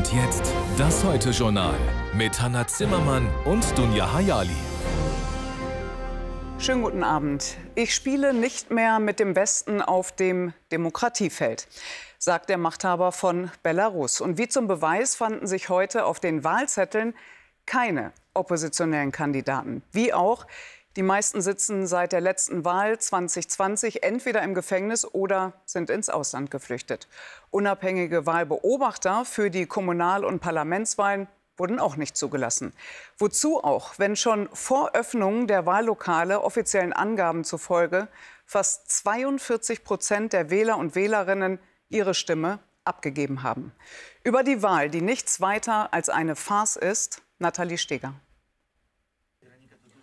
Und jetzt das Heute-Journal mit Hannah Zimmermann und Dunja Hayali. Schönen guten Abend. Ich spiele nicht mehr mit dem Westen auf dem Demokratiefeld, sagt der Machthaber von Belarus. Und wie zum Beweis fanden sich heute auf den Wahlzetteln keine oppositionellen Kandidaten. Wie auch, die meisten sitzen seit der letzten Wahl 2020 entweder im Gefängnis oder sind ins Ausland geflüchtet. Unabhängige Wahlbeobachter für die Kommunal- und Parlamentswahlen wurden auch nicht zugelassen. Wozu auch, wenn schon vor Öffnung der Wahllokale offiziellen Angaben zufolge fast 42% der Wähler und Wählerinnen ihre Stimme abgegeben haben. Über die Wahl, die nichts weiter als eine Farce ist, Nathalie Steger.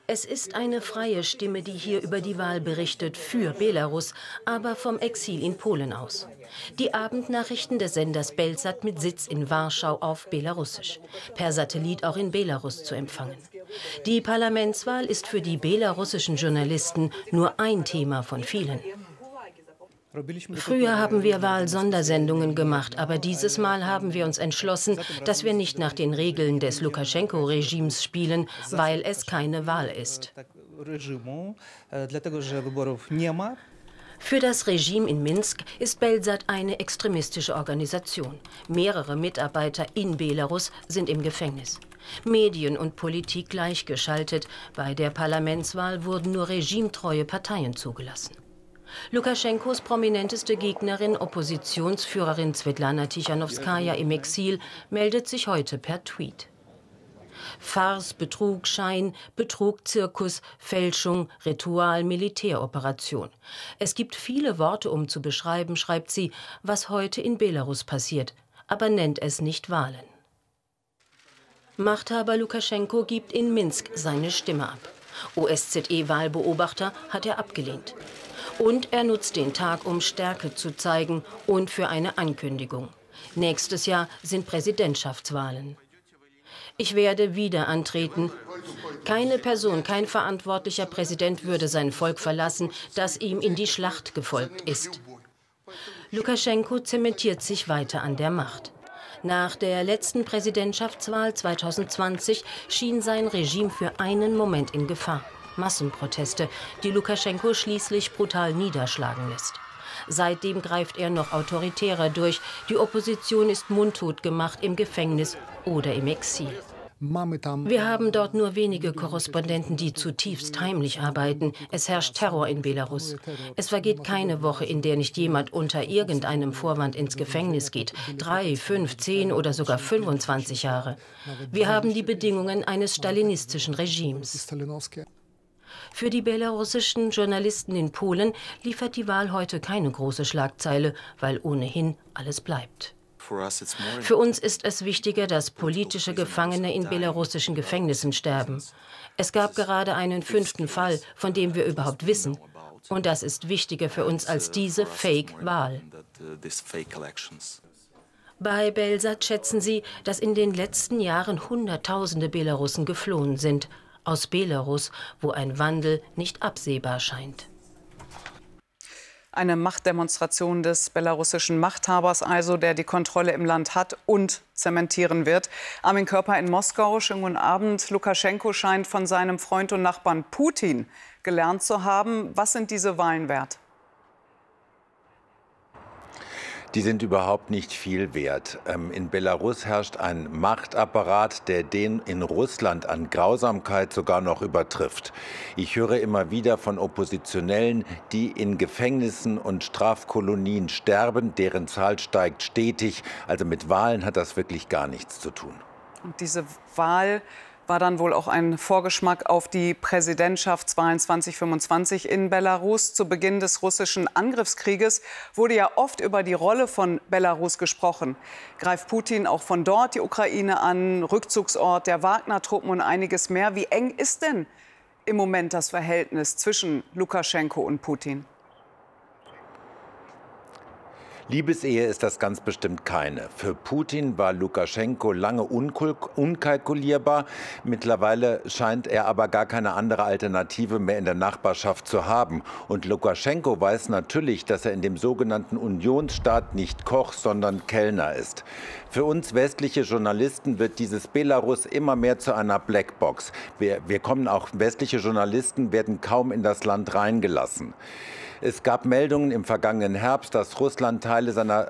Es ist eine freie Stimme, die hier über die Wahl berichtet, für Belarus, aber vom Exil in Polen aus. Die Abendnachrichten des Senders Belsat mit Sitz in Warschau auf Belarussisch, per Satellit auch in Belarus zu empfangen. Die Parlamentswahl ist für die belarussischen Journalisten nur ein Thema von vielen. Früher haben wir Wahlsondersendungen gemacht, aber dieses Mal haben wir uns entschlossen, dass wir nicht nach den Regeln des Lukaschenko-Regimes spielen, weil es keine Wahl ist. Für das Regime in Minsk ist Belsat eine extremistische Organisation. Mehrere Mitarbeiter in Belarus sind im Gefängnis. Medien und Politik gleichgeschaltet. Bei der Parlamentswahl wurden nur regimetreue Parteien zugelassen. Lukaschenkos prominenteste Gegnerin, Oppositionsführerin Svetlana Tichanowskaja im Exil, meldet sich heute per Tweet. Farce, Betrug, Schein, Betrug, Zirkus, Fälschung, Ritual, Militäroperation. Es gibt viele Worte, um zu beschreiben, schreibt sie, was heute in Belarus passiert, aber nennt es nicht Wahlen. Machthaber Lukaschenko gibt in Minsk seine Stimme ab. OSZE-Wahlbeobachter hat er abgelehnt. Und er nutzt den Tag, um Stärke zu zeigen und für eine Ankündigung. Nächstes Jahr sind Präsidentschaftswahlen. Ich werde wieder antreten. Keine Person, kein verantwortlicher Präsident würde sein Volk verlassen, das ihm in die Schlacht gefolgt ist. Lukaschenko zementiert sich weiter an der Macht. Nach der letzten Präsidentschaftswahl 2020 schien sein Regime für einen Moment in Gefahr. Massenproteste, die Lukaschenko schließlich brutal niederschlagen lässt. Seitdem greift er noch autoritärer durch. Die Opposition ist mundtot gemacht im Gefängnis oder im Exil. Wir haben dort nur wenige Korrespondenten, die zutiefst heimlich arbeiten. Es herrscht Terror in Belarus. Es vergeht keine Woche, in der nicht jemand unter irgendeinem Vorwand ins Gefängnis geht. 3, 5, 10 oder sogar 25 Jahre. Wir haben die Bedingungen eines stalinistischen Regimes. Für die belarussischen Journalisten in Polen liefert die Wahl heute keine große Schlagzeile, weil ohnehin alles bleibt. Für uns ist es wichtiger, dass politische Gefangene in belarussischen Gefängnissen sterben. Es gab gerade einen 5. Fall, von dem wir überhaupt wissen. Und das ist wichtiger für uns als diese Fake-Wahl. Bei Belsat schätzen sie, dass in den letzten Jahren Hunderttausende Belarussen geflohen sind. Aus Belarus, wo ein Wandel nicht absehbar scheint. Eine Machtdemonstration des belarussischen Machthabers also, der die Kontrolle im Land hat und zementieren wird. Armin Körper in Moskau, schönen guten Abend. Lukaschenko scheint von seinem Freund und Nachbarn Putin gelernt zu haben. Was sind diese Wahlen wert? Die sind überhaupt nicht viel wert. In Belarus herrscht ein Machtapparat, der den in Russland an Grausamkeit sogar noch übertrifft. Ich höre immer wieder von Oppositionellen, die in Gefängnissen und Strafkolonien sterben. Deren Zahl steigt stetig. Also mit Wahlen hat das wirklich gar nichts zu tun. Und diese Wahl war dann wohl auch ein Vorgeschmack auf die Präsidentschaftswahlen 2025 in Belarus. Zu Beginn des russischen Angriffskrieges wurde ja oft über die Rolle von Belarus gesprochen. Greift Putin auch von dort die Ukraine an, Rückzugsort der Wagner-Truppen und einiges mehr? Wie eng ist denn im Moment das Verhältnis zwischen Lukaschenko und Putin? Liebesehe ist das ganz bestimmt keine. Für Putin war Lukaschenko lange unkalkulierbar. Mittlerweile scheint er aber gar keine andere Alternative mehr in der Nachbarschaft zu haben. Und Lukaschenko weiß natürlich, dass er in dem sogenannten Unionsstaat nicht Koch, sondern Kellner ist. Für uns westliche Journalisten wird dieses Belarus immer mehr zu einer Blackbox. Westliche Journalisten werden kaum in das Land reingelassen. Es gab Meldungen im vergangenen Herbst, dass Russland Teile seiner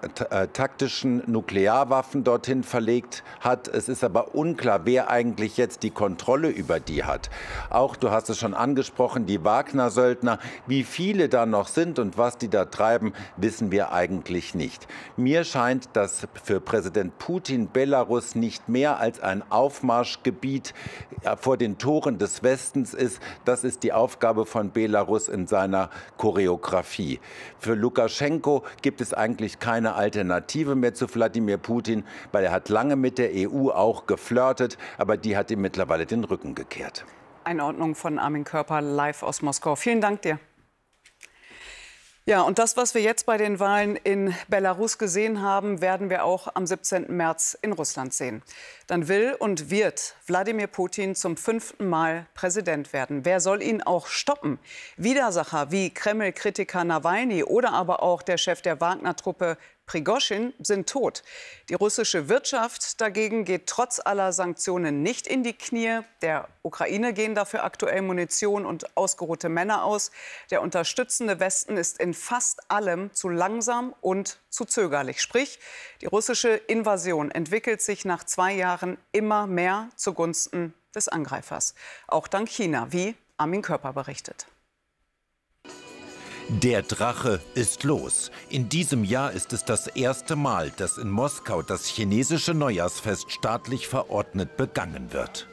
taktischen Nuklearwaffen dorthin verlegt hat. Es ist aber unklar, wer eigentlich jetzt die Kontrolle über die hat. Auch, du hast es schon angesprochen, die Wagner-Söldner. Wie viele da noch sind und was die da treiben, wissen wir eigentlich nicht. Mir scheint, dass für Präsident Putin Belarus nicht mehr als ein Aufmarschgebiet vor den Toren des Westens ist. Das ist die Aufgabe von Belarus in seiner Choreografie. Für Lukaschenko gibt es eigentlich keine Alternative mehr zu Wladimir Putin, weil er hat lange mit der EU auch geflirtet, aber die hat ihm mittlerweile den Rücken gekehrt. Einordnung von Armin Körper live aus Moskau. Vielen Dank dir. Ja, und das, was wir jetzt bei den Wahlen in Belarus gesehen haben, werden wir auch am 17. März in Russland sehen. Dann will und wird Wladimir Putin zum 5. Mal Präsident werden. Wer soll ihn auch stoppen? Widersacher wie Kreml-Kritiker Nawalny oder aber auch der Chef der Wagner-Truppe Prigoschin sind tot. Die russische Wirtschaft dagegen geht trotz aller Sanktionen nicht in die Knie. Der Ukraine gehen dafür aktuell Munition und ausgeruhte Männer aus. Der unterstützende Westen ist in fast allem zu langsam und zu zögerlich. Sprich, die russische Invasion entwickelt sich nach 2 Jahren immer mehr zugunsten des Angreifers. Auch dank China, wie Armin Körper berichtet. Der Drache ist los. In diesem Jahr ist es das erste Mal, dass in Moskau das chinesische Neujahrsfest staatlich verordnet begangen wird.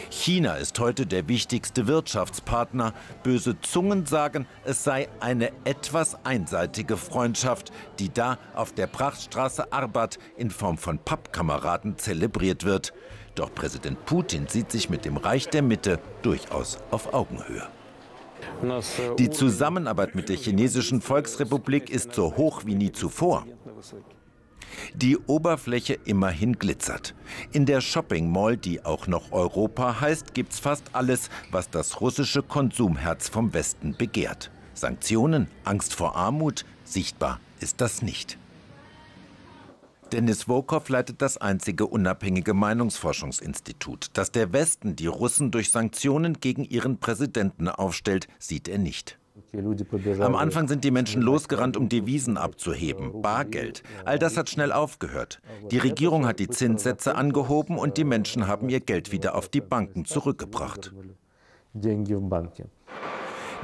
China ist heute der wichtigste Wirtschaftspartner. Böse Zungen sagen, es sei eine etwas einseitige Freundschaft, die da auf der Prachtstraße Arbat in Form von Pappkameraden zelebriert wird. Doch Präsident Putin sieht sich mit dem Reich der Mitte durchaus auf Augenhöhe. Die Zusammenarbeit mit der Chinesischen Volksrepublik ist so hoch wie nie zuvor. Die Oberfläche immerhin glitzert. In der Shopping Mall, die auch noch Europa heißt, gibt's fast alles, was das russische Konsumherz vom Westen begehrt. Sanktionen, Angst vor Armut, sichtbar ist das nicht. Denis Volkov leitet das einzige unabhängige Meinungsforschungsinstitut. Dass der Westen die Russen durch Sanktionen gegen ihren Präsidenten aufstellt, sieht er nicht. Am Anfang sind die Menschen losgerannt, um Devisen abzuheben, Bargeld. All das hat schnell aufgehört. Die Regierung hat die Zinssätze angehoben und die Menschen haben ihr Geld wieder auf die Banken zurückgebracht.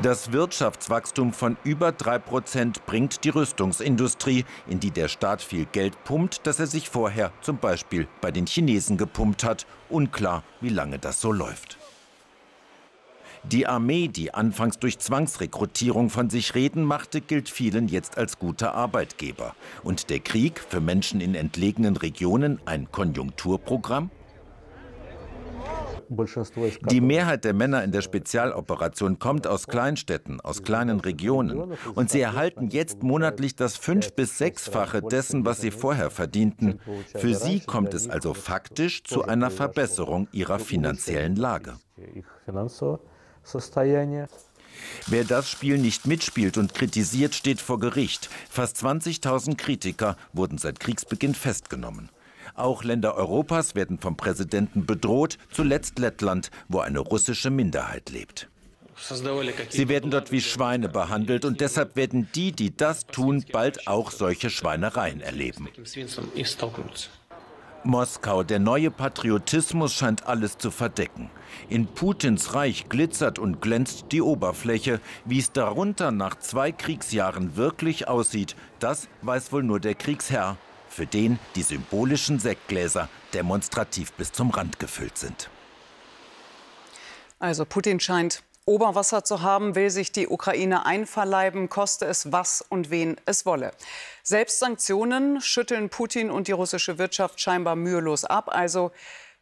Das Wirtschaftswachstum von über 3% bringt die Rüstungsindustrie, in die der Staat viel Geld pumpt, das er sich vorher zum Beispiel bei den Chinesen gepumpt hat. Unklar, wie lange das so läuft. Die Armee, die anfangs durch Zwangsrekrutierung von sich reden machte, gilt vielen jetzt als guter Arbeitgeber. Und der Krieg für Menschen in entlegenen Regionen ein Konjunkturprogramm? Die Mehrheit der Männer in der Spezialoperation kommt aus Kleinstädten, aus kleinen Regionen. Und sie erhalten jetzt monatlich das 5- bis 6-fache dessen, was sie vorher verdienten. Für sie kommt es also faktisch zu einer Verbesserung ihrer finanziellen Lage. Wer das Spiel nicht mitspielt und kritisiert, steht vor Gericht. Fast 20.000 Kritiker wurden seit Kriegsbeginn festgenommen. Auch Länder Europas werden vom Präsidenten bedroht, zuletzt Lettland, wo eine russische Minderheit lebt. Sie werden dort wie Schweine behandelt und deshalb werden die, die das tun, bald auch solche Schweinereien erleben. Moskau, der neue Patriotismus scheint alles zu verdecken. In Putins Reich glitzert und glänzt die Oberfläche. Wie es darunter nach 2 Kriegsjahren wirklich aussieht, das weiß wohl nur der Kriegsherr, für den die symbolischen Sektgläser demonstrativ bis zum Rand gefüllt sind. Also Putin scheint Oberwasser zu haben, will sich die Ukraine einverleiben, koste es was und wen es wolle. Selbst Sanktionen schütteln Putin und die russische Wirtschaft scheinbar mühelos ab. Also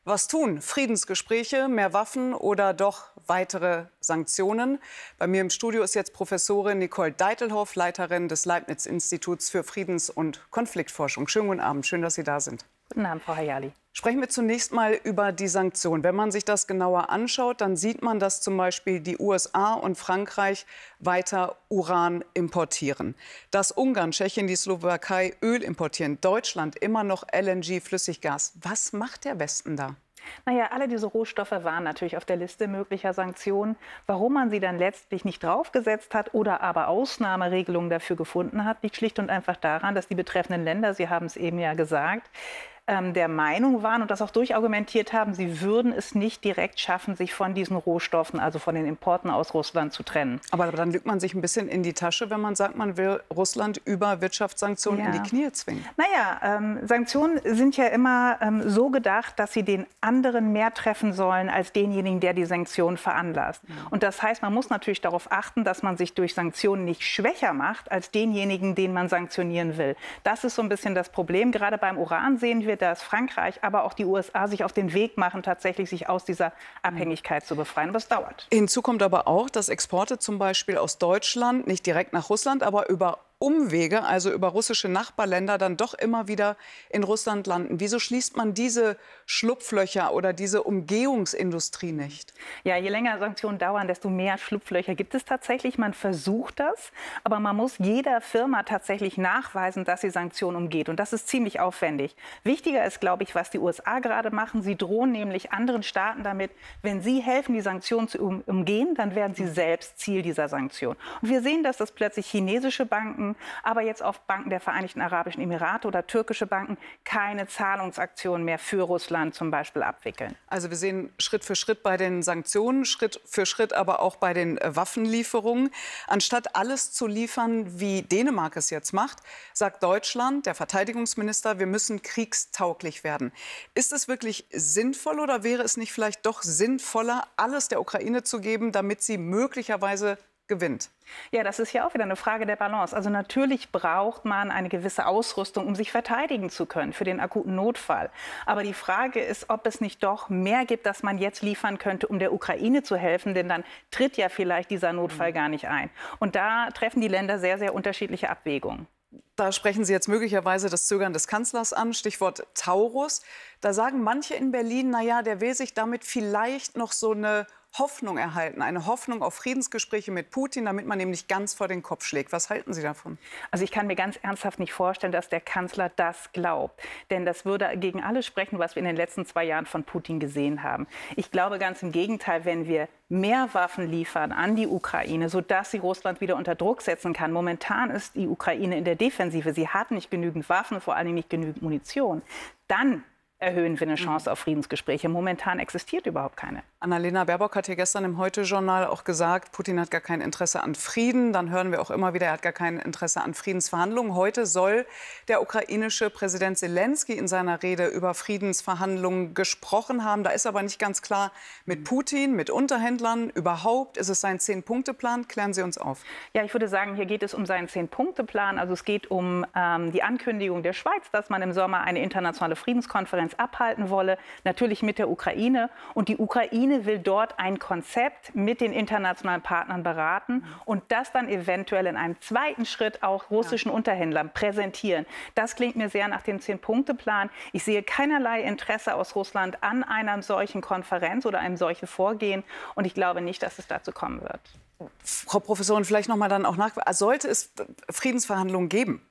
Was tun? Friedensgespräche, mehr Waffen oder doch weitere Sanktionen? Bei mir im Studio ist jetzt Professorin Nicole Deitelhoff, Leiterin des Leibniz-Instituts für Friedens- und Konfliktforschung. Schönen guten Abend, schön, dass Sie da sind. Guten Abend, Frau Hayali. Sprechen wir zunächst mal über die Sanktionen. Wenn man sich das genauer anschaut, dann sieht man, dass zum Beispiel die USA und Frankreich weiter Uran importieren. Dass Ungarn, Tschechien, die Slowakei Öl importieren, Deutschland immer noch LNG, Flüssiggas. Was macht der Westen da? Naja, alle diese Rohstoffe waren natürlich auf der Liste möglicher Sanktionen. Warum man sie dann letztlich nicht draufgesetzt hat oder aber Ausnahmeregelungen dafür gefunden hat, liegt schlicht und einfach daran, dass die betreffenden Länder, Sie haben es eben ja gesagt, der Meinung waren und das auch durchargumentiert haben, sie würden es nicht direkt schaffen, sich von diesen Rohstoffen, also von den Importen aus Russland, zu trennen. Aber dann lügt man sich ein bisschen in die Tasche, wenn man sagt, man will Russland über Wirtschaftssanktionen in die Knie zwingen. Naja, Sanktionen sind ja immer so gedacht, dass sie den anderen mehr treffen sollen als denjenigen, der die Sanktionen veranlasst. Und das heißt, man muss natürlich darauf achten, dass man sich durch Sanktionen nicht schwächer macht als denjenigen, den man sanktionieren will. Das ist so ein bisschen das Problem. Gerade beim Uran sehen wir, dass Frankreich, aber auch die USA sich auf den Weg machen, tatsächlich sich aus dieser Abhängigkeit zu befreien. Das dauert. Hinzu kommt aber auch, dass Exporte zum Beispiel aus Deutschland, nicht direkt nach Russland, aber über Umwege, also über russische Nachbarländer, dann doch immer wieder in Russland landen. Wieso schließt man diese Schlupflöcher oder diese Umgehungsindustrie nicht? Ja, je länger Sanktionen dauern, desto mehr Schlupflöcher gibt es tatsächlich. Man versucht das, aber man muss jeder Firma tatsächlich nachweisen, dass sie Sanktionen umgeht. Und das ist ziemlich aufwendig. Wichtiger ist, glaube ich, was die USA gerade machen. Sie drohen nämlich anderen Staaten damit, wenn sie helfen, die Sanktionen zu umgehen, dann werden sie selbst Ziel dieser Sanktionen. Und wir sehen, dass das plötzlich chinesische Banken, aber jetzt auch Banken der Vereinigten Arabischen Emirate oder türkische Banken keine Zahlungsaktionen mehr für Russland zum Beispiel abwickeln. Also wir sehen Schritt für Schritt bei den Sanktionen, Schritt für Schritt aber auch bei den Waffenlieferungen. Anstatt alles zu liefern, wie Dänemark es jetzt macht, sagt Deutschland, der Verteidigungsminister, wir müssen kriegstauglich werden. Ist es wirklich sinnvoll oder wäre es nicht vielleicht doch sinnvoller, alles der Ukraine zu geben, damit sie möglicherweise gewinnt? Ja, das ist ja auch wieder eine Frage der Balance. Also natürlich braucht man eine gewisse Ausrüstung, um sich verteidigen zu können für den akuten Notfall. Aber die Frage ist, ob es nicht doch mehr gibt, das man jetzt liefern könnte, um der Ukraine zu helfen. Denn dann tritt ja vielleicht dieser Notfall gar nicht ein. Und da treffen die Länder sehr, sehr unterschiedliche Abwägungen. Da sprechen Sie jetzt möglicherweise das Zögern des Kanzlers an, Stichwort Taurus. Da sagen manche in Berlin, naja, der will sich damit vielleicht noch so eine Hoffnung erhalten, eine Hoffnung auf Friedensgespräche mit Putin, damit man ihm nicht ganz vor den Kopf schlägt. Was halten Sie davon? Also ich kann mir ganz ernsthaft nicht vorstellen, dass der Kanzler das glaubt. Denn das würde gegen alles sprechen, was wir in den letzten 2 Jahren von Putin gesehen haben. Ich glaube ganz im Gegenteil, wenn wir mehr Waffen liefern an die Ukraine, sodass sie Russland wieder unter Druck setzen kann. Momentan ist die Ukraine in der Defensive. Sie hat nicht genügend Waffen, vor allem nicht genügend Munition. Dann erhöhen wir eine Chance auf Friedensgespräche. Momentan existiert überhaupt keine. Annalena Baerbock hat hier gestern im Heute-Journal auch gesagt, Putin hat gar kein Interesse an Frieden. Dann hören wir auch immer wieder, er hat gar kein Interesse an Friedensverhandlungen. Heute soll der ukrainische Präsident Zelensky in seiner Rede über Friedensverhandlungen gesprochen haben. Da ist aber nicht ganz klar mit Putin, mit Unterhändlern überhaupt. Ist es sein 10-Punkte-Plan? Klären Sie uns auf. Ja, ich würde sagen, hier geht es um seinen 10-Punkte-Plan. Also es geht um die Ankündigung der Schweiz, dass man im Sommer eine internationale Friedenskonferenz abhalten wolle, natürlich mit der Ukraine. Und die Ukraine will dort ein Konzept mit den internationalen Partnern beraten und das dann eventuell in einem zweiten Schritt auch russischen Unterhändlern präsentieren. Das klingt mir sehr nach dem 10-Punkte-Plan. Ich sehe keinerlei Interesse aus Russland an einer solchen Konferenz oder einem solchen Vorgehen. Und ich glaube nicht, dass es dazu kommen wird. Frau Professorin, vielleicht noch mal dann auch nach. Sollte es Friedensverhandlungen geben?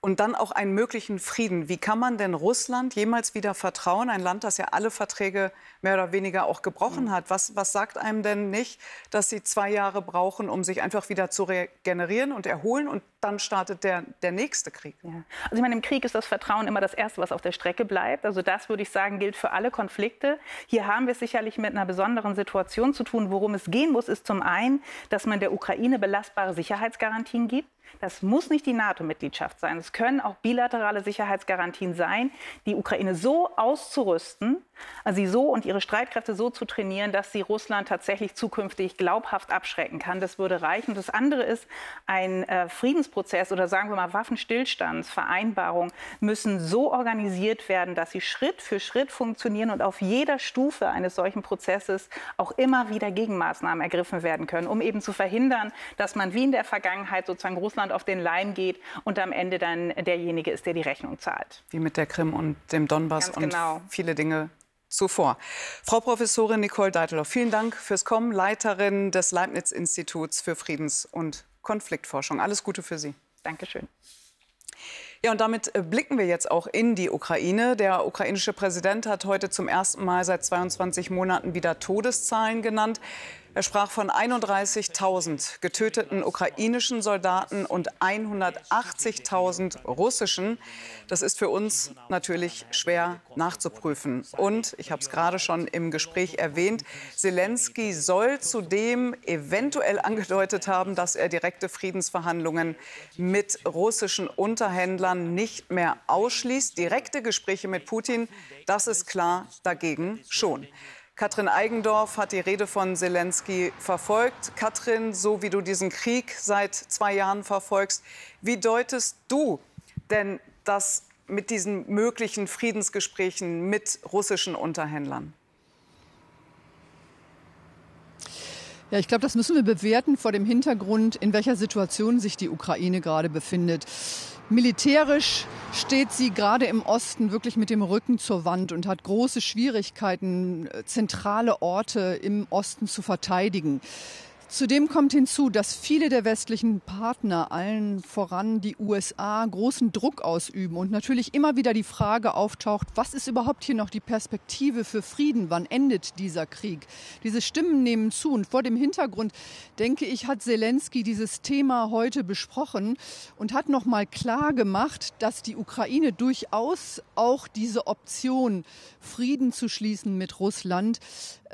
Und dann auch einen möglichen Frieden. Wie kann man denn Russland jemals wieder vertrauen? Ein Land, das ja alle Verträge mehr oder weniger auch gebrochen hat. Was sagt einem denn nicht, dass sie 2 Jahre brauchen, um sich einfach wieder zu regenerieren und erholen? Und dann startet der nächste Krieg. Ja. Also ich meine, im Krieg ist das Vertrauen immer das Erste, was auf der Strecke bleibt. Also das, würde ich sagen, gilt für alle Konflikte. Hier haben wir es sicherlich mit einer besonderen Situation zu tun. Worum es gehen muss, ist zum einen, dass man der Ukraine belastbare Sicherheitsgarantien gibt. Das muss nicht die NATO-Mitgliedschaft sein. Es können auch bilaterale Sicherheitsgarantien sein, die Ukraine so auszurüsten, also sie so und ihre Streitkräfte so zu trainieren, dass sie Russland tatsächlich zukünftig glaubhaft abschrecken kann. Das würde reichen. Das andere ist, ein Friedensprozess oder sagen wir mal Waffenstillstandsvereinbarungen müssen so organisiert werden, dass sie Schritt für Schritt funktionieren und auf jeder Stufe eines solchen Prozesses auch immer wieder Gegenmaßnahmen ergriffen werden können, um eben zu verhindern, dass man wie in der Vergangenheit sozusagen Russland auf den Leim geht und am Ende dann derjenige ist, der die Rechnung zahlt. Wie mit der Krim und dem Donbass und viele Dinge zuvor. Frau Professorin Nicole Deitelhoff, vielen Dank fürs Kommen, Leiterin des Leibniz-Instituts für Friedens- und Konfliktforschung. Alles Gute für Sie. Dankeschön. Ja, und damit blicken wir jetzt auch in die Ukraine. Der ukrainische Präsident hat heute zum ersten Mal seit 22 Monaten wieder Todeszahlen genannt. Er sprach von 31.000 getöteten ukrainischen Soldaten und 180.000 russischen. Das ist für uns natürlich schwer nachzuprüfen. Und, ich habe es gerade schon im Gespräch erwähnt, Selenskyj soll zudem eventuell angedeutet haben, dass er direkte Friedensverhandlungen mit russischen Unterhändlern nicht mehr ausschließt. Direkte Gespräche mit Putin, das ist klar, dagegen schon. Katrin Eigendorf hat die Rede von Selenskyj verfolgt. Katrin, so wie du diesen Krieg seit 2 Jahren verfolgst, wie deutest du denn das mit diesen möglichen Friedensgesprächen mit russischen Unterhändlern? Ja, ich glaube, das müssen wir bewerten vor dem Hintergrund, in welcher Situation sich die Ukraine gerade befindet. Militärisch steht sie gerade im Osten wirklich mit dem Rücken zur Wand und hat große Schwierigkeiten, zentrale Orte im Osten zu verteidigen. Zudem kommt hinzu, dass viele der westlichen Partner, allen voran die USA, großen Druck ausüben und natürlich immer wieder die Frage auftaucht, was ist überhaupt hier noch die Perspektive für Frieden? Wann endet dieser Krieg? Diese Stimmen nehmen zu und vor dem Hintergrund, denke ich, hat Selenskyj dieses Thema heute besprochen und hat noch mal klar gemacht, dass die Ukraine durchaus auch diese Option, Frieden zu schließen mit Russland,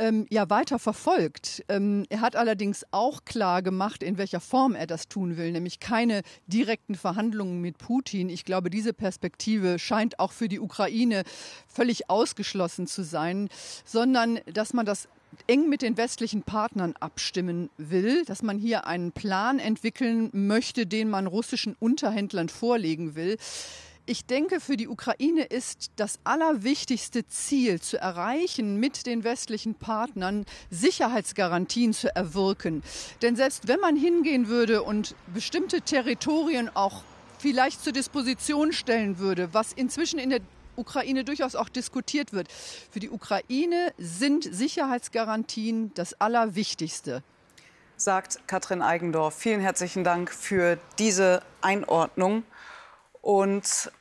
weiter verfolgt. Er hat allerdings auch klar gemacht, in welcher Form er das tun will, nämlich keine direkten Verhandlungen mit Putin. Ich glaube, diese Perspektive scheint auch für die Ukraine völlig ausgeschlossen zu sein, sondern dass man das eng mit den westlichen Partnern abstimmen will, dass man hier einen Plan entwickeln möchte, den man russischen Unterhändlern vorlegen will. Ich denke, für die Ukraine ist das allerwichtigste Ziel zu erreichen, mit den westlichen Partnern Sicherheitsgarantien zu erwirken. Denn selbst wenn man hingehen würde und bestimmte Territorien auch vielleicht zur Disposition stellen würde, was inzwischen in der Ukraine durchaus auch diskutiert wird, für die Ukraine sind Sicherheitsgarantien das Allerwichtigste. Sagt Katrin Eigendorf. Vielen herzlichen Dank für diese Einordnung. Und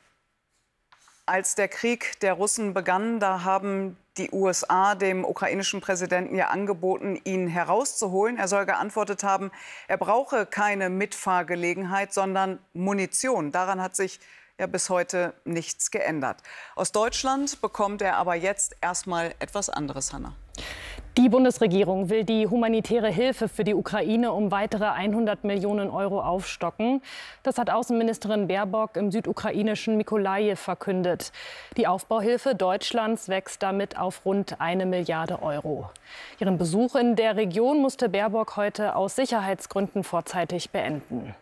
als der Krieg der Russen begann, da haben die USA dem ukrainischen Präsidenten ja angeboten, ihn herauszuholen. Er soll geantwortet haben, er brauche keine Mitfahrgelegenheit, sondern Munition. Daran hat sich ja bis heute nichts geändert. Aus Deutschland bekommt er aber jetzt erstmal etwas anderes, Hanna. Die Bundesregierung will die humanitäre Hilfe für die Ukraine um weitere 100 Millionen Euro aufstocken. Das hat Außenministerin Baerbock im südukrainischen Mykolajiw verkündet. Die Aufbauhilfe Deutschlands wächst damit auf rund 1 Milliarde Euro. Ihren Besuch in der Region musste Baerbock heute aus Sicherheitsgründen vorzeitig beenden.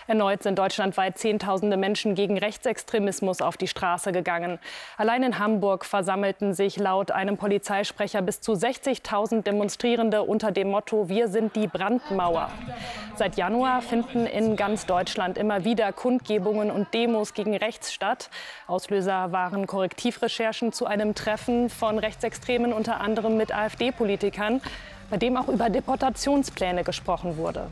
Erneut sind deutschlandweit Zehntausende Menschen gegen Rechtsextremismus auf die Straße gegangen. Allein in Hamburg versammelten sich laut einem Polizeisprecher bis zu 60.000 Demonstrierende unter dem Motto „Wir sind die Brandmauer". Seit Januar finden in ganz Deutschland immer wieder Kundgebungen und Demos gegen rechts statt. Auslöser waren Korrektivrecherchen zu einem Treffen von Rechtsextremen, unter anderem mit AfD-Politikern, bei dem auch über Deportationspläne gesprochen wurde.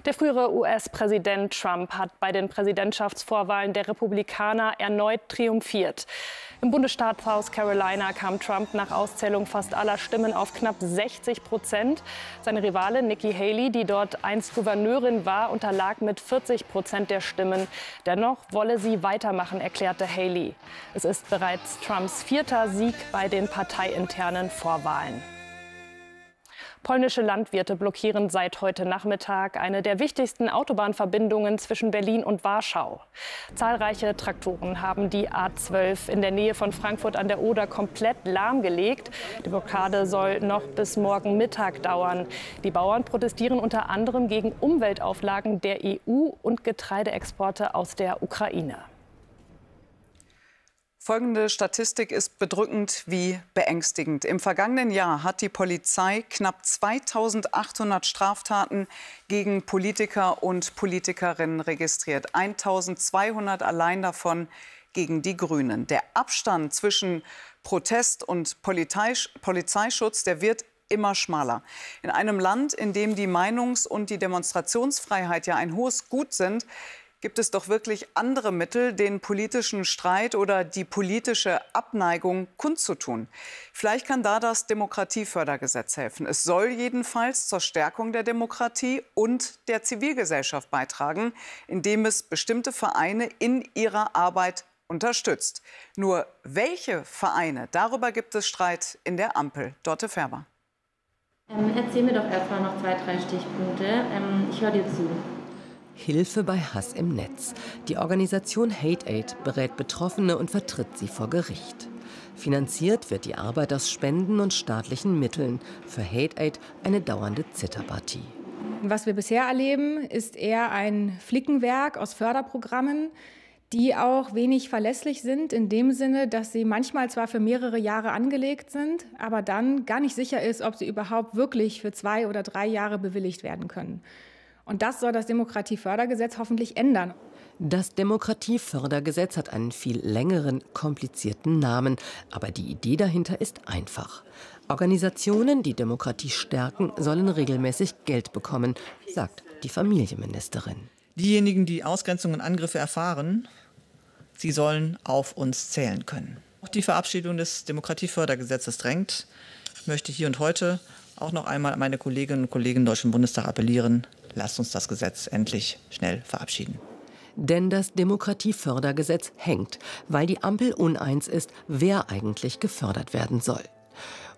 Der frühere US-Präsident Trump hat bei den Präsidentschaftsvorwahlen der Republikaner erneut triumphiert. Im Bundesstaat South Carolina kam Trump nach Auszählung fast aller Stimmen auf knapp 60%. Seine Rivalin Nikki Haley, die dort einst Gouverneurin war, unterlag mit 40% der Stimmen. Dennoch wolle sie weitermachen, erklärte Haley. Es ist bereits Trumps 4. Sieg bei den parteiinternen Vorwahlen. Polnische Landwirte blockieren seit heute Nachmittag eine der wichtigsten Autobahnverbindungen zwischen Berlin und Warschau. Zahlreiche Traktoren haben die A12 in der Nähe von Frankfurt an der Oder komplett lahmgelegt. Die Blockade soll noch bis morgen Mittag dauern. Die Bauern protestieren unter anderem gegen Umweltauflagen der EU und Getreideexporte aus der Ukraine. Folgende Statistik ist bedrückend wie beängstigend. Im vergangenen Jahr hat die Polizei knapp 2.800 Straftaten gegen Politiker und Politikerinnen registriert. 1.200 allein davon gegen die Grünen. Der Abstand zwischen Protest und Polizeischutz, der wird immer schmaler. In einem Land, in dem die Meinungs- und die Demonstrationsfreiheit ja ein hohes Gut sind, gibt es doch wirklich andere Mittel, den politischen Streit oder die politische Abneigung kundzutun. Vielleicht kann da das Demokratiefördergesetz helfen. Es soll jedenfalls zur Stärkung der Demokratie und der Zivilgesellschaft beitragen, indem es bestimmte Vereine in ihrer Arbeit unterstützt. Nur welche Vereine? Darüber gibt es Streit in der Ampel. Dorte Färber. Erzähl mir doch erstmal noch 2, 3 Stichpunkte. Ich höre dir zu. Hilfe bei Hass im Netz. Die Organisation Hate Aid berät Betroffene und vertritt sie vor Gericht. Finanziert wird die Arbeit aus Spenden und staatlichen Mitteln. Für Hate Aid eine dauernde Zitterpartie. Was wir bisher erleben, ist eher ein Flickenwerk aus Förderprogrammen, die auch wenig verlässlich sind, in dem Sinne, dass sie manchmal zwar für mehrere Jahre angelegt sind, aber dann gar nicht sicher ist, ob sie überhaupt wirklich für 2 oder 3 Jahre bewilligt werden können. Und das soll das Demokratiefördergesetz hoffentlich ändern. Das Demokratiefördergesetz hat einen viel längeren, komplizierten Namen. Aber die Idee dahinter ist einfach. Organisationen, die Demokratie stärken, sollen regelmäßig Geld bekommen, sagt die Familienministerin. Diejenigen, die Ausgrenzung und Angriffe erfahren, sie sollen auf uns zählen können. Auch die Verabschiedung des Demokratiefördergesetzes drängt. Ich möchte hier und heute auch noch einmal an meine Kolleginnen und Kollegen im Deutschen Bundestag appellieren: Lasst uns das Gesetz endlich schnell verabschieden. Denn das Demokratiefördergesetz hängt, weil die Ampel uneins ist, wer eigentlich gefördert werden soll.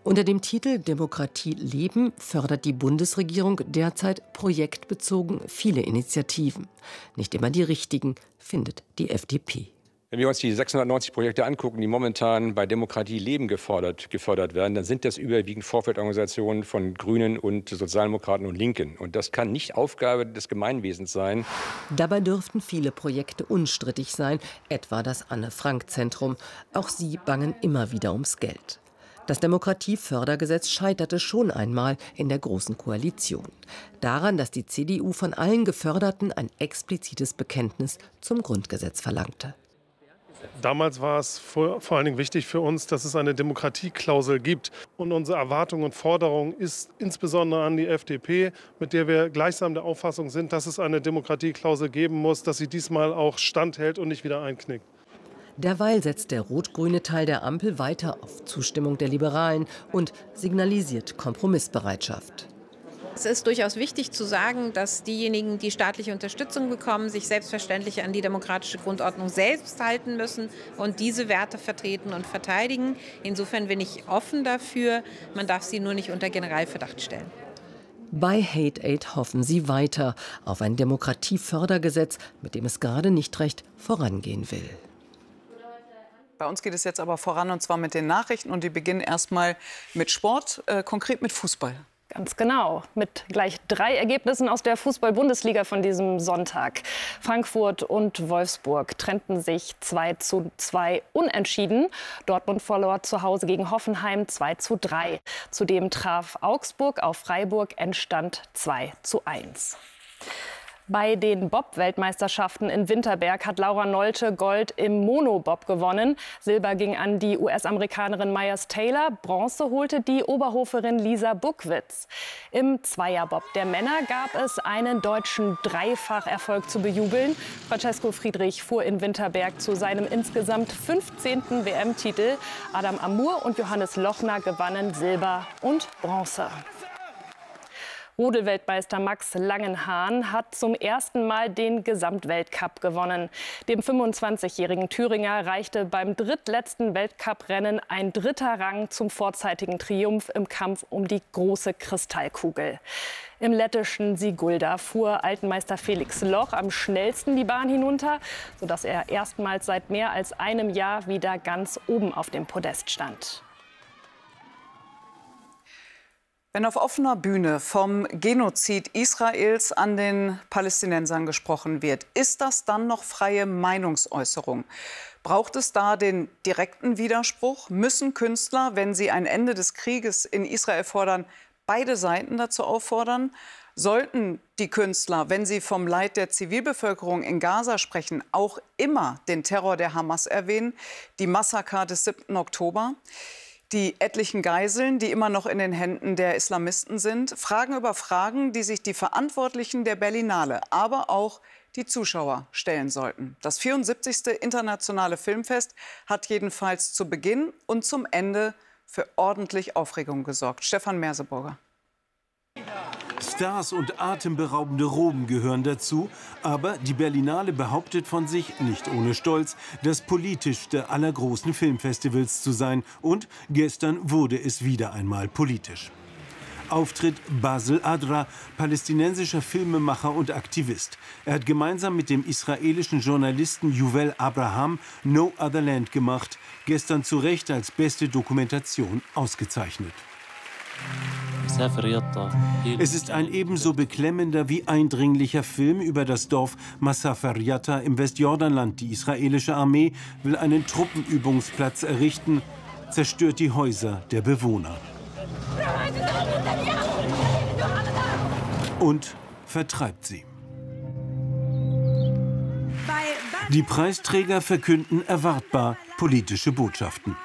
Unter dem Titel Demokratie leben fördert die Bundesregierung derzeit projektbezogen viele Initiativen. Nicht immer die richtigen, findet die FDP. Wenn wir uns die 690 Projekte angucken, die momentan bei Demokratie leben gefördert werden, dann sind das überwiegend Vorfeldorganisationen von Grünen und Sozialdemokraten und Linken. Und das kann nicht Aufgabe des Gemeinwesens sein. Dabei dürften viele Projekte unstrittig sein, etwa das Anne-Frank-Zentrum. Auch sie bangen immer wieder ums Geld. Das Demokratiefördergesetz scheiterte schon einmal in der Großen Koalition. Daran, dass die CDU von allen Geförderten ein explizites Bekenntnis zum Grundgesetz verlangte. Damals war es vor allen Dingen wichtig für uns, dass es eine Demokratieklausel gibt. Und unsere Erwartung und Forderung ist insbesondere an die FDP, mit der wir gleichsam der Auffassung sind, dass es eine Demokratieklausel geben muss, dass sie diesmal auch standhält und nicht wieder einknickt. Derweil setzt der rot-grüne Teil der Ampel weiter auf Zustimmung der Liberalen und signalisiert Kompromissbereitschaft. Es ist durchaus wichtig zu sagen, dass diejenigen, die staatliche Unterstützung bekommen, sich selbstverständlich an die demokratische Grundordnung selbst halten müssen und diese Werte vertreten und verteidigen. Insofern bin ich offen dafür. Man darf sie nur nicht unter Generalverdacht stellen. Bei Hate Aid hoffen sie weiter auf ein Demokratiefördergesetz, mit dem es gerade nicht recht vorangehen will. Bei uns geht es jetzt aber voran, und zwar mit den Nachrichten. Und die beginnen erstmal mit Sport, konkret mit Fußball. Ganz genau. Mit gleich 3 Ergebnissen aus der Fußball-Bundesliga von diesem Sonntag. Frankfurt und Wolfsburg trennten sich 2:2 unentschieden. Dortmund verlor zu Hause gegen Hoffenheim 2:3. Zudem traf Augsburg auf Freiburg, Endstand 2:1. Bei den Bob-Weltmeisterschaften in Winterberg hat Laura Nolte Gold im Monobob gewonnen. Silber ging an die US-Amerikanerin Myers Taylor. Bronze holte die Oberhoferin Lisa Buckwitz. Im Zweierbob der Männer gab es einen deutschen Dreifacherfolg zu bejubeln. Francesco Friedrich fuhr in Winterberg zu seinem insgesamt 15. WM-Titel. Adam Amur und Johannes Lochner gewannen Silber und Bronze. Rodelweltmeister Max Langenhahn hat zum ersten Mal den Gesamtweltcup gewonnen. Dem 25-jährigen Thüringer reichte beim drittletzten Weltcuprennen ein 3. Rang zum vorzeitigen Triumph im Kampf um die große Kristallkugel. Im lettischen Sigulda fuhr Altenmeister Felix Loch am schnellsten die Bahn hinunter, sodass er erstmals seit mehr als einem Jahr wieder ganz oben auf dem Podest stand. Wenn auf offener Bühne vom Genozid Israels an den Palästinensern gesprochen wird, ist das dann noch freie Meinungsäußerung? Braucht es da den direkten Widerspruch? Müssen Künstler, wenn sie ein Ende des Krieges in Israel fordern, beide Seiten dazu auffordern? Sollten die Künstler, wenn sie vom Leid der Zivilbevölkerung in Gaza sprechen, auch immer den Terror der Hamas erwähnen, die Massaker des 7. Oktober? Die etlichen Geiseln, die immer noch in den Händen der Islamisten sind? Fragen über Fragen, die sich die Verantwortlichen der Berlinale, aber auch die Zuschauer stellen sollten. Das 74. Internationale Filmfest hat jedenfalls zu Beginn und zum Ende für ordentlich Aufregung gesorgt. Stefan Merseburger. Stars und atemberaubende Roben gehören dazu, aber die Berlinale behauptet von sich, nicht ohne Stolz, das politischste aller großen Filmfestivals zu sein. Und gestern wurde es wieder einmal politisch. Auftritt Basel Adra, palästinensischer Filmemacher und Aktivist. Er hat gemeinsam mit dem israelischen Journalisten Yuval Abraham No Other Land gemacht, gestern zu Recht als beste Dokumentation ausgezeichnet. Es ist ein ebenso beklemmender wie eindringlicher Film über das Dorf Masafer Yatta im Westjordanland. Die israelische Armee will einen Truppenübungsplatz errichten, zerstört die Häuser der Bewohner. Und vertreibt sie. Die Preisträger verkünden erwartbar politische Botschaften.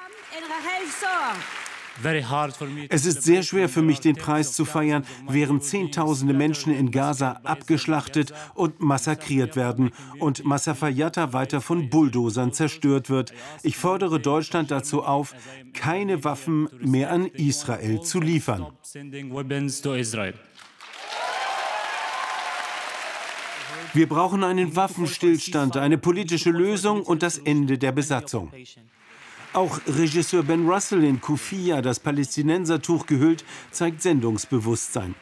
Es ist sehr schwer für mich, den Preis zu feiern, während Zehntausende Menschen in Gaza abgeschlachtet und massakriert werden und Masafer Yatta weiter von Bulldozern zerstört wird. Ich fordere Deutschland dazu auf, keine Waffen mehr an Israel zu liefern. Wir brauchen einen Waffenstillstand, eine politische Lösung und das Ende der Besatzung. Auch Regisseur Ben Russell in Kufiyya, das Palästinensertuch gehüllt, zeigt Sendungsbewusstsein.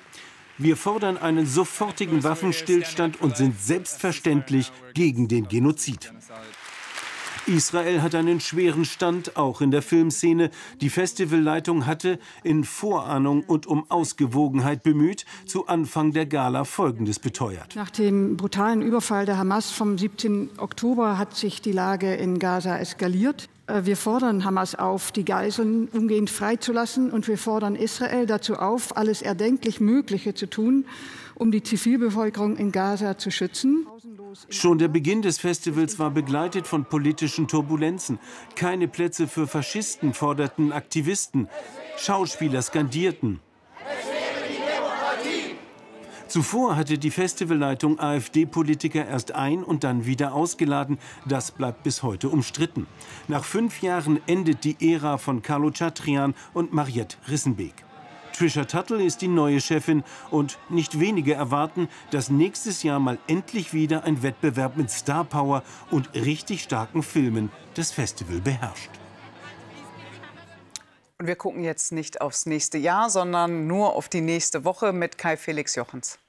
Wir fordern einen sofortigen Waffenstillstand und sind selbstverständlich gegen den Genozid. Israel hat einen schweren Stand, auch in der Filmszene. Die Festivalleitung hatte, in Vorahnung und um Ausgewogenheit bemüht, zu Anfang der Gala Folgendes beteuert. Nach dem brutalen Überfall der Hamas vom 17. Oktober hat sich die Lage in Gaza eskaliert. Wir fordern Hamas auf, die Geiseln umgehend freizulassen, und wir fordern Israel dazu auf, alles erdenklich Mögliche zu tun, um die Zivilbevölkerung in Gaza zu schützen. Schon der Beginn des Festivals war begleitet von politischen Turbulenzen. Keine Plätze für Faschisten forderten Aktivisten. Schauspieler skandierten. Zuvor hatte die Festivalleitung AfD-Politiker erst ein- und dann wieder ausgeladen. Das bleibt bis heute umstritten. Nach 5 Jahren endet die Ära von Carlo Chatrian und Mariette Rissenbeek. Trisha Tuttle ist die neue Chefin und nicht wenige erwarten, dass nächstes Jahr mal endlich wieder ein Wettbewerb mit Starpower und richtig starken Filmen das Festival beherrscht. Und wir gucken jetzt nicht aufs nächste Jahr, sondern nur auf die nächste Woche mit Kai Felix Jochens.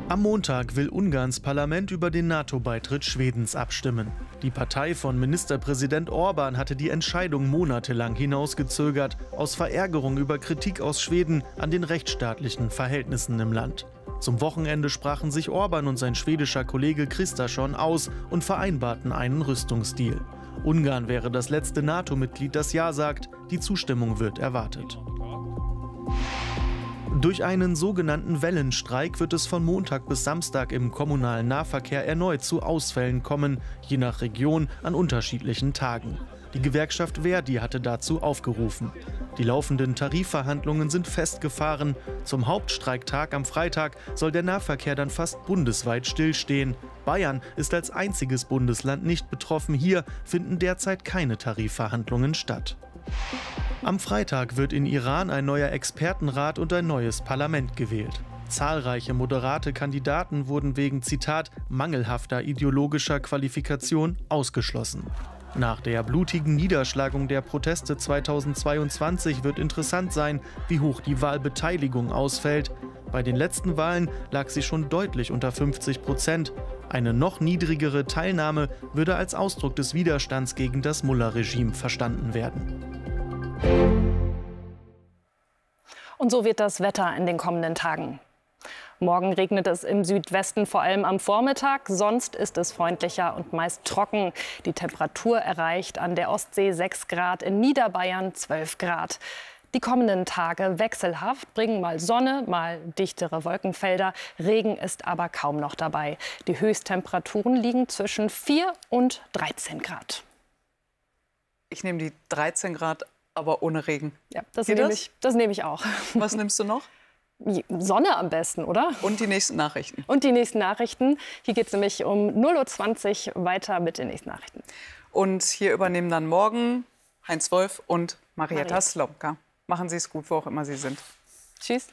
Am Montag will Ungarns Parlament über den NATO-Beitritt Schwedens abstimmen. Die Partei von Ministerpräsident Orbán hatte die Entscheidung monatelang hinausgezögert, aus Verärgerung über Kritik aus Schweden an den rechtsstaatlichen Verhältnissen im Land. Zum Wochenende sprachen sich Orbán und sein schwedischer Kollege Kristersson aus und vereinbarten einen Rüstungsdeal. Ungarn wäre das letzte NATO-Mitglied, das Ja sagt. Die Zustimmung wird erwartet. Durch einen sogenannten Wellenstreik wird es von Montag bis Samstag im kommunalen Nahverkehr erneut zu Ausfällen kommen, je nach Region an unterschiedlichen Tagen. Die Gewerkschaft ver.di hatte dazu aufgerufen. Die laufenden Tarifverhandlungen sind festgefahren. Zum Hauptstreiktag am Freitag soll der Nahverkehr dann fast bundesweit stillstehen. Bayern ist als einziges Bundesland nicht betroffen. Hier finden derzeit keine Tarifverhandlungen statt. Am Freitag wird in Iran ein neuer Expertenrat und ein neues Parlament gewählt. Zahlreiche moderate Kandidaten wurden wegen, Zitat, mangelhafter ideologischer Qualifikation ausgeschlossen. Nach der blutigen Niederschlagung der Proteste 2022 wird interessant sein, wie hoch die Wahlbeteiligung ausfällt. Bei den letzten Wahlen lag sie schon deutlich unter 50%. Eine noch niedrigere Teilnahme würde als Ausdruck des Widerstands gegen das Mullah-Regime verstanden werden. Und so wird das Wetter in den kommenden Tagen. Morgen regnet es im Südwesten vor allem am Vormittag, sonst ist es freundlicher und meist trocken. Die Temperatur erreicht an der Ostsee 6 Grad, in Niederbayern 12 Grad. Die kommenden Tage wechselhaft, bringen mal Sonne, mal dichtere Wolkenfelder. Regen ist aber kaum noch dabei. Die Höchsttemperaturen liegen zwischen 4 und 13 Grad. Ich nehme die 13 Grad, aber ohne Regen. Ja, das nehme ich auch. Was nimmst du noch? Sonne am besten, oder? Und die nächsten Nachrichten. Und die nächsten Nachrichten. Hier geht es nämlich um 0:20 Uhr weiter mit den nächsten Nachrichten. Und hier übernehmen dann morgen Heinz Wolf und Marietta Slomka. Machen Sie es gut, wo auch immer Sie sind. Tschüss.